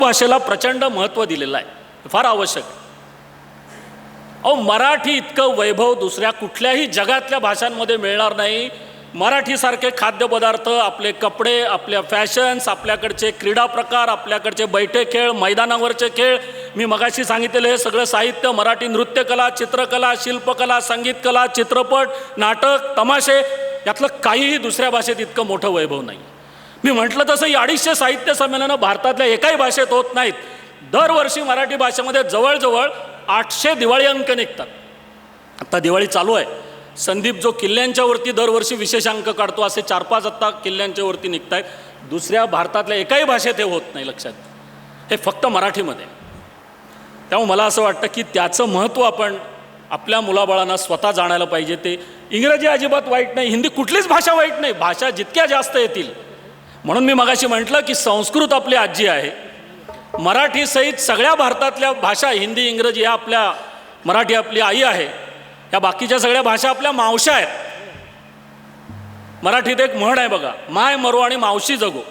भाषेला प्रचंड महत्त्व दिलेलं आहे, फार आवश्यक आहे. अहो, मराठी इतकं वैभव दुसऱ्या कुठल्याही जगातल्या भाषांमध्ये मिळणार नाही. मराठीसारखे खाद्यपदार्थ, आपले कपडे, आपल्या फॅशन्स, आपल्याकडचे क्रीडा प्रकार, आपल्याकडचे बैठे खेळ, मैदानावरचे खेळ, मी मगाशी सांगितलेलं हे सगळं साहित्य, मराठी नृत्यकला, चित्रकला, शिल्पकला, संगीतकला, चित्रपट, नाटक, तमाशे, यातलं काहीही दुसऱ्या भाषेत इतकं मोठं वैभव नाही. मी म्हटलं तसं ही 250 साहित्य संमेलनं भारतातल्या एकाही भाषेत होत नाहीत. दरवर्षी मराठी भाषेमध्ये जवळजवळ 800 दिवाळी अंक निघतात. आत्ता दिवाळी चालू आहे. संदीप जो किल्ल्यांच्या वरती दरवर्षी विशेष अंक काढतो, असे 4-5 आत्ता किल्ल्यांच्या वरती निघत आहेत. दुसऱ्या भारतातल्या एकाही भाषेत हे होत नाही. लक्षात, हे फक्त मराठीमध्ये. त्यामुळे मला असं वाटतं की त्याचं महत्त्व आपण आपल्या मुलाबाळांना स्वतः जाणायला पाहिजे. ते इंग्रजी अजिबात वाईट नाही, हिंदी कुठलीच भाषा वाईट नाही, भाषा जितक्या जास्त येतील. म्हणून मी मगाशी म्हटलं की संस्कृत आपली आजी आहे. मराठीसहित सगळ्या भारतातल्या भाषा, हिंदी, इंग्रजी, या आपल्या, मराठी आपली आई आहे. या बाकीच्या सगळ्या भाषा आपल्या मावशा आहेत. मराठीत एक म्हण आहे बघा, माय मरो आणि मावशी जगो.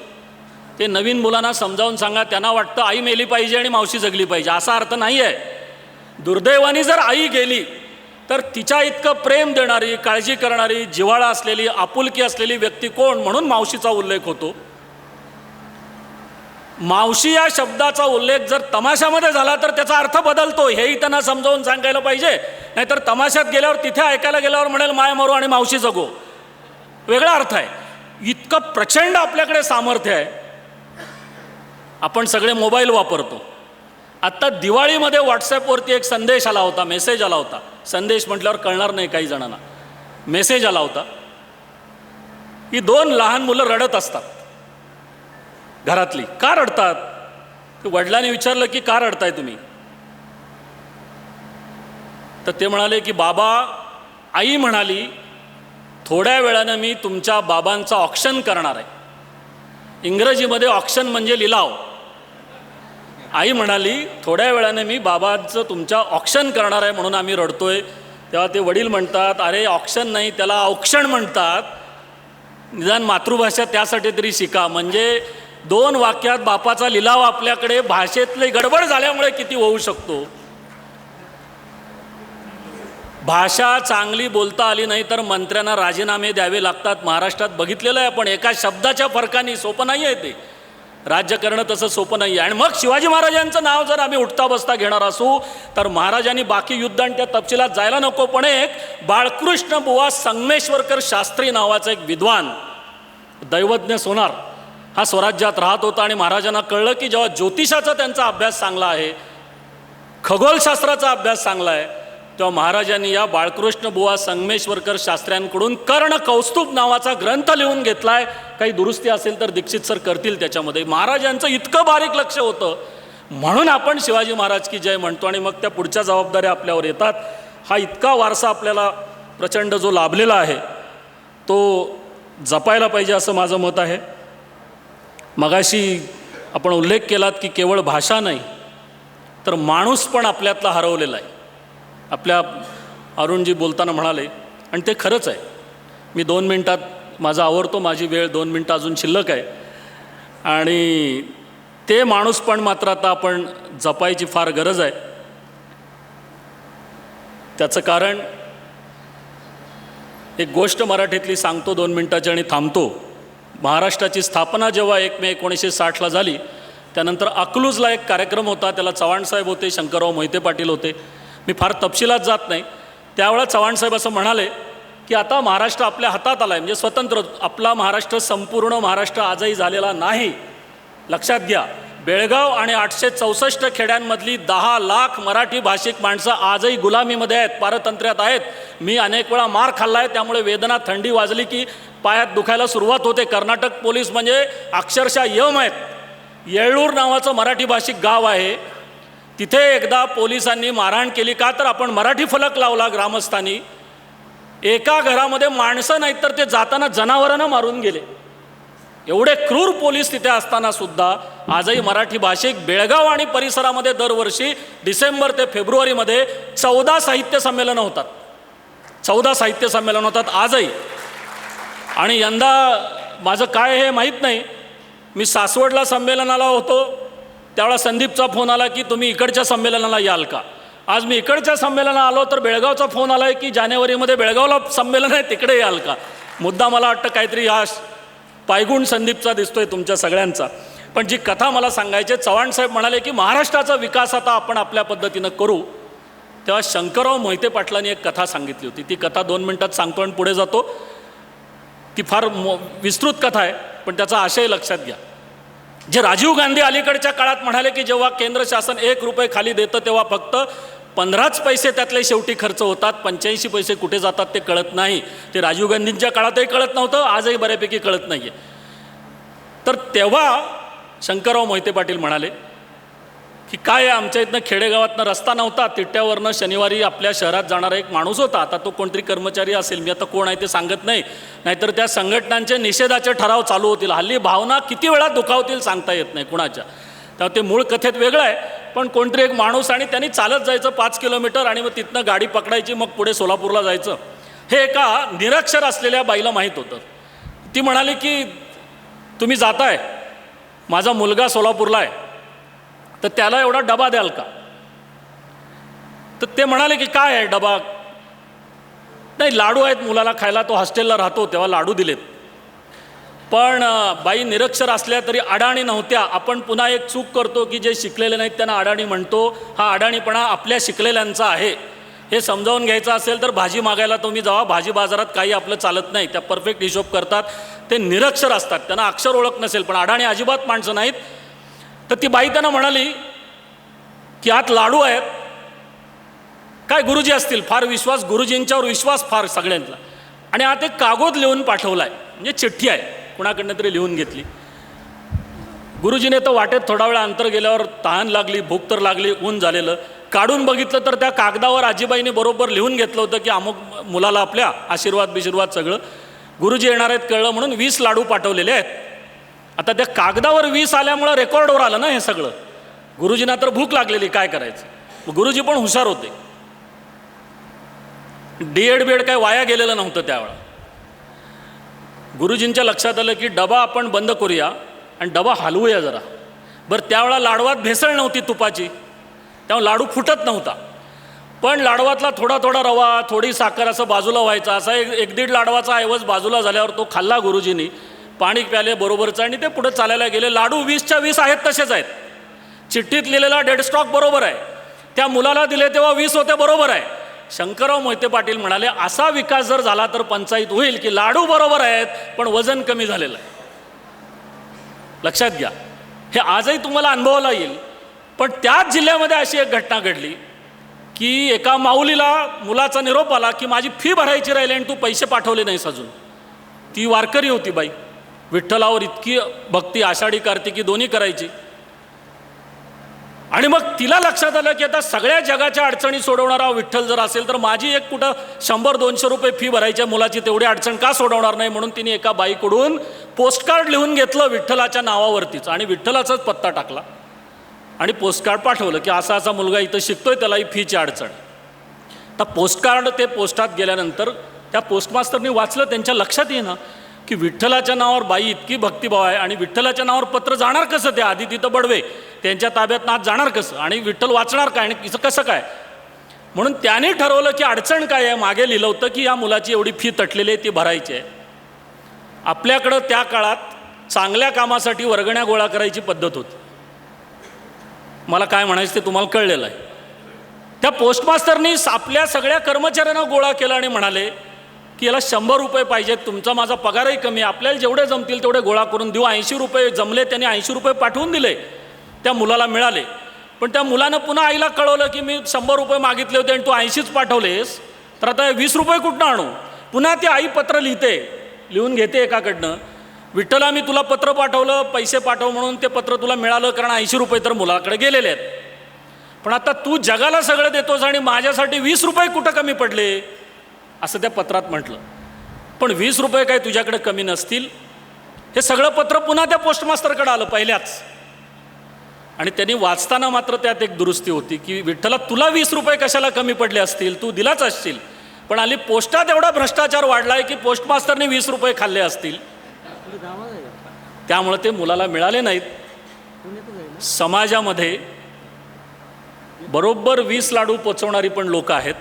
ते नवीन मुलांना समजावून सांगा. त्यांना वाटतं आई मेली पाहिजे आणि मावशी जगली पाहिजे, असा अर्थ नाही आहे. दुर्दैवाने जर आई गेली तर तिच्या इतकं प्रेम देणारी, काळजी करणारी, जिव्हाळा असलेली, आपुलकी असलेली व्यक्ती कोण, म्हणून मावशीचा उल्लेख होतो. मावशी या शब्दाचा उल्लेख जर तमाशामध्ये झाला तर त्याचा अर्थ बदलतो, हेही त्यांना समजावून सांगायला पाहिजे. नाहीतर तमाशात गेल्यावर, तिथे ऐकायला गेल्यावर म्हणेल माय मरो आणि मावशी जगो, वेगळा अर्थ आहे. इतकं प्रचंड आपल्याकडे सामर्थ्य आहे. आपण सगळे मोबाईल वापरतो. आत्ता दिवाळीमध्ये व्हॉट्सॲपवरती एक संदेश आला होता, मेसेज आला होता. संदेश म्हटल्यावर कळणार नाही काही जणांना. मेसेज आला होता की 2 लहान मुलं रडत असतात घरातली. का रडतात? वडिलांनी विचारलं की का रडताय तुम्ही? तर ते म्हणाले की बाबा, आई म्हणाली थोड्या वेळानं मी तुमच्या बाबांचा ऑक्शन करणार आहे. इंग्रजीमध्ये ऑक्शन म्हणजे लिलाव. आई म्हणाली थोड्या वेळाने मी बाबांचं तुमच्या ऑक्शन करणार आहे, म्हणून आम्ही रडतोय. तेव्हा ते वडील म्हणतात, अरे ऑक्शन नाही, त्याला औक्षण म्हणतात. निदान मातृभाषा त्यासाठी तरी शिका. म्हणजे 2 वाक्यात बापाचा लिलाव आपल्याकडे भाषेतली गडबड झाल्यामुळे किती होऊ शकतो. भाषा चांगली बोलता आली नाही तर मंत्र्यांना राजीनामे द्यावे लागतात. महाराष्ट्रात बघितलेलं आहे आपण. एका शब्दाच्या फरकाने, सोपं नाही आहे ते. राज्य करणं तसं सोपं नाही आहे. आणि मग शिवाजी महाराजांचं नाव जर आम्ही उठता बसता घेणार असू तर महाराजांनी बाकी युद्ध आणि त्या तपशिलात जायला नको. पण एक बाळकृष्ण बुवा संगमेश्वरकर शास्त्री नावाचा एक विद्वान, दैवज्ञ सोनार, हा स्वराज्यात राहत होता. आणि महाराजांना कळलं की जेव्हा ज्योतिषाचा त्यांचा अभ्यास चांगला आहे, खगोलशास्त्राचा अभ्यास चांगला आहे, तेव्हा महाराजांनी या बाळकृष्ण बुवा संगमेश्वरकर शास्त्र्यांकडून कर्ण कौस्तुभ नावाचा ग्रंथ लिहून घेतलाय. काही दुरुस्ती असेल तर दीक्षित सर करतील त्याच्यामध्ये. महाराजांचं इतकं बारीक लक्ष होतं, म्हणून आपण शिवाजी महाराज की जय म्हणतो. आणि मग त्या पुढच्या जबाबदाऱ्या आपल्यावर येतात. हा इतका वारसा आपल्याला प्रचंड जो लाभलेला आहे तो जपायला पाहिजे असं माझं मत आहे. मगाशी आपण उल्लेख केलात की केवळ भाषा नाही तर माणूस पण आपल्यातला हरवलेला आहे. आपल्या अरुणजी बोलताना म्हणाले, आणि ते खरंच आहे. मी 2 मिनटात माझा आवरतो, माझी वेळ 2 मिनटं अजून शिल्लक आहे. आणि ते माणूस पण मात्र आता आपण जपायची फार गरज आहे. त्याचं कारण एक गोष्ट मराठीतली सांगतो 2 मिनटाची आणि थांबतो. महाराष्ट्राची स्थापना जेव्हा 1 मे 1960ला झाली, त्यानंतर अकलूजला एक कार्यक्रम होता. त्याला चव्हाणसाहेब होते, शंकरराव मोहिते पाटील होते. मी फार तपशिलात जात नाही. त्यावेळेला चव्हाणसाहेब असं म्हणाले की आता महाराष्ट्र आपल्या हातात आला आहे, म्हणजे स्वतंत्र. आपला महाराष्ट्र संपूर्ण महाराष्ट्र आजही झालेला नाही. लक्षात घ्या, बेळगाव आणि 864 खेड्यांमधली 10 लाख मराठी भाषिक माणसं आजही गुलामीमध्ये आहेत, पारतंत्र्यात आहेत. मी अनेक वेळा मार खाल्ला आहे, त्यामुळे वेदना, थंडी वाजली की पायात दुखायला सुरुवात होते. कर्नाटक पोलीस म्हणजे अक्षरशः यम आहेत. येळूर नावाचं मराठी भाषिक गाव आहे. तिथे एकदा पोलिसांनी मारहाण केली. का तर आपण मराठी फलक लावला ग्रामस्थांनी. एका घरामध्ये माणसं नाहीत तर ते जाताना जनावरांना मारून गेले. एवढे क्रूर पोलीस तिथे असताना सुद्धा आजही मराठी भाषिक बेळगाव आणि परिसरामध्ये दरवर्षी डिसेंबर ते फेब्रुवारीमध्ये 14 साहित्य संमेलनं होतात. 14 साहित्य संमेलन होतात आजही. आणि यंदा माझं काय हे माहीत नाही. मी सासवडला संमेलनाला होतो त्यावेळेला संदीपचा फोन आला की तुम्ही इकडच्या संमेलनाला याल का. आज मी इकडच्या संमेलनाला आलो तर बेळगावचा फोन आला आहे की जानेवारीमध्ये बेळगावला संमेलन आहे तिकडे याल का. मुद्दा मला वाटतं काहीतरी हा पायगुण संदीपचा दिसतोय तुमच्या सगळ्यांचा. पण जी कथा मला सांगायची, चव्हाण साहेब म्हणाले की महाराष्ट्राचा विकास आता आपण आपल्या पद्धतीनं करू. तेव्हा शंकरराव मोहिते पाटलांनी एक कथा सांगितली होती. ती कथा 2 मिनिटात सांगतो आणि पुढे जातो. ती फार विस्तृत कथा आहे पण त्याचा आशय लक्षात घ्या. जे राजीव गांधी अलीकडच्या काळात म्हणाले की जेव्हा केंद्र शासन 1 रुपये खाली देतं तेव्हा फक्त 15च पैसे त्यातले शेवटी खर्च होतात, 85 पैसे कुठे जातात ते कळत नाही. ते राजीव गांधींच्या काळातही कळत नव्हतं, आजही बऱ्यापैकी कळत नाही आहे. तर तेव्हा शंकरराव मोहिते पाटील म्हणाले की काय आमच्या इथनं खेडेगावातनं रस्ता नव्हता, तिट्ट्यावरनं शनिवारी आपल्या शहरात जाणारा एक माणूस होता. आता तो कोणतरी कर्मचारी असेल, मी आता कोण आहे ते सांगत नाही, नाहीतर त्या संघटनांचे निषेधाचे ठराव चालू होतील. हल्ली भावना किती वेळा दुखावतील सांगता येत नाही कुणाच्या. तेव्हा ते मूळ कथेत वेगळं आहे, पण कोणतरी एक माणूस आणि त्यांनी चालत जायचं 5 किलोमीटर आणि मग तिथनं गाडी पकडायची, मग पुढे सोलापूरला जायचं. हे एका निरक्षर असलेल्या बाईला माहीत होतं. ती म्हणाली की तुम्ही जाताय, माझा मुलगा सोलापूरला आहे, तर त्याला एवढा डबा द्याल का. तर ते म्हणाले की काय आहे डबा. नाही, लाडू आहेत मुलाला खायला, तो हॉस्टेलला राहतो, तेव्हा लाडू दिलेत. पण बाई निरक्षर असल्या तरी अडाणी नव्हत्या. आपण पुन्हा एक चूक करतो की जे शिकलेले नाहीत त्यांना अडाणी म्हणतो. हा अडाणीपणा आपल्या शिकलेल्यांचा आहे. हे समजावून घ्यायचं असेल तर भाजी मागायला तुम्ही जावा, भाजी बाजारात काही आपलं चालत नाही, त्या परफेक्ट हिशोब करतात. ते निरक्षर असतात, त्यांना अक्षर ओळख नसेल, पण अडाणी अजिबात माणसं नाहीत. तर ती बाई त्यांना म्हणाली की आत लाडू आहेत काय, गुरुजी असतील, फार विश्वास, गुरुजींच्यावर विश्वास फार सगळ्यांचा. आणि आत एक कागद लिहून पाठवला आहे, म्हणजे चिठ्ठी आहे, कुणाकडनं तरी लिहून घेतली. गुरुजीने तर वाटेत थोडा वेळ अंतर गेल्यावर तहान लागली, भूक तर लागली, ऊन झालेलं. काढून बघितलं तर त्या कागदावर आजीबाईने बरोबर लिहून घेतलं होतं की अमुक मुलाला आपल्या आशीर्वाद सगळं. गुरुजी येणार आहेत कळलं म्हणून 20 लाडू पाठवलेले आहेत. आता त्या कागदावर 20 आल्यामुळं रेकॉर्डवर आलं ना हे सगळं. गुरुजींना तर भूक लागलेली, काय करायचं. गुरुजी पण हुशार होते, डीएड बीएड काय वाया गेलेलं नव्हतं त्यावेळा. गुरुजींच्या लक्षात आलं की डबा आपण बंद करूया आणि डबा हलवूया जरा. बरं, त्यावेळा लाडवात भेसळ नव्हती तुपाची, त्यामुळे लाडू फुटत नव्हता. पण लाडवातला थोडा थोडा रवा, थोडी साखर असं बाजूला व्हायचा. असा 1-1.5 लाडवाचा ऐवज बाजूला झाल्यावर तो खाल्ला गुरुजींनी, पाणी प्याले बरोबरचं आणि ते पुढे चालायला गेले. लाडू 20च्या 20 आहेत तसेच आहेत. चिठ्ठीत लिहिलेला डेड स्टॉक बरोबर आहे, त्या मुलाला दिले तेव्हा 20 होते बरोबर आहे. शंकरराव मोहिते पाटील म्हणाले असा विकास जर झाला तर पंचायत होईल की लाडू बरोबर आहेत पण वजन कमी झालेलं आहे. लक्षात घ्या, हे आजही तुम्हाला अनुभवाला येईल. पण त्याच जिल्ह्यामध्ये अशी एक घटना घडली की एका माऊलीला मुलाचा निरोप आला की माझी फी भरायची राहिली आणि तू पैसे पाठवले नाहीस अजून. ती वारकरी होती बाई, विठ्ठलावर इतकी भक्ती, आषाढी कार्तिकी दोन्ही करायची. आणि मग तिला लक्षात आलं की आता सगळ्या जगाच्या अडचणी सोडवणारा विठ्ठल जर असेल तर माझी एक कुठं 100-200 रुपये फी भरायच्या मुलाची तेवढी अडचण का सोडवणार नाही. म्हणून तिने एका बाईकडून पोस्टकार्ड लिहून घेतलं विठ्ठलाच्या नावावरतीच आणि विठ्ठलाचाच पत्ता टाकला आणि पोस्टकार्ड पाठवलं की असा असा मुलगा इथं शिकतोय, त्याला ही फीची अडचण. तर पोस्टकार्ड ते पोस्टात गेल्यानंतर त्या पोस्टमास्टरनी वाचलं, त्यांच्या लक्षात येईना की विठ्ठलाच्या नावावर बाई इतकी भक्तिभाव आहे आणि विठ्ठलाच्या नावावर पत्र जाणार कसं. ते आधी तिथं बडवे त्यांच्या ताब्यात नात जाणार कसं आणि विठ्ठल वाचणार काय आणि तिचं कसं काय. म्हणून त्याने ठरवलं की अडचण काय आहे. मागे लिहिलं होतं की या मुलाची एवढी फी तटलेली आहे, ती भरायची आहे. आपल्याकडं त्या काळात चांगल्या कामासाठी वर्गण्या गोळा करायची पद्धत होती. मला काय म्हणायचं ते तुम्हाला कळलेलं आहे. त्या पोस्टमास्टरनी आपल्या सगळ्या कर्मचाऱ्यांना गोळा केला आणि म्हणाले की याला 100 रुपये पाहिजेत, तुमचा माझा पगारही कमी, आपल्याला जेवढे जमतील तेवढे गोळा करून देऊ. 80 रुपये जमले, त्यांनी 80 रुपये पाठवून दिले, त्या मुलाला मिळाले. पण त्या मुलानं पुन्हा आईला कळवलं की मी 100 रुपये मागितले होते आणि तू 80च पाठवलेस, तर आता 20 रुपये कुठनं आणू. पुन्हा ती आई पत्र लिहून घेते एकाकडनं, विठ्ठला मी तुला पत्र पाठवलं, पैसे पाठव म्हणून, ते पत्र तुला मिळालं कारण 80 रुपये तर मुलाकडे गेलेले आहेत. पण आता तू जगाला सगळं देतोस आणि माझ्यासाठी 20 रुपये कुठं कमी पडले असं त्या पत्रात म्हटलं. पण 20 रुपये काय तुझ्याकडे कमी नसतील. हे सगळं पत्र पुन्हा त्या पोस्टमास्टरकडे आलं पहिल्याच. आणि त्यांनी वाचताना मात्र त्यात एक दुरुस्ती होती की विठ्ठला तुला 20 रुपये कशाला कमी पडले असतील, तू दिलाच असशील. पण आली पोस्टात एवढा भ्रष्टाचार वाढलाय की पोस्टमास्टरने 20 रुपये खाल्ले असतील, त्यामुळे ते मुलाला मिळाले नाहीत. समाजामध्ये बरोबर 20 लाडू पोचवणारी पण लोक आहेत.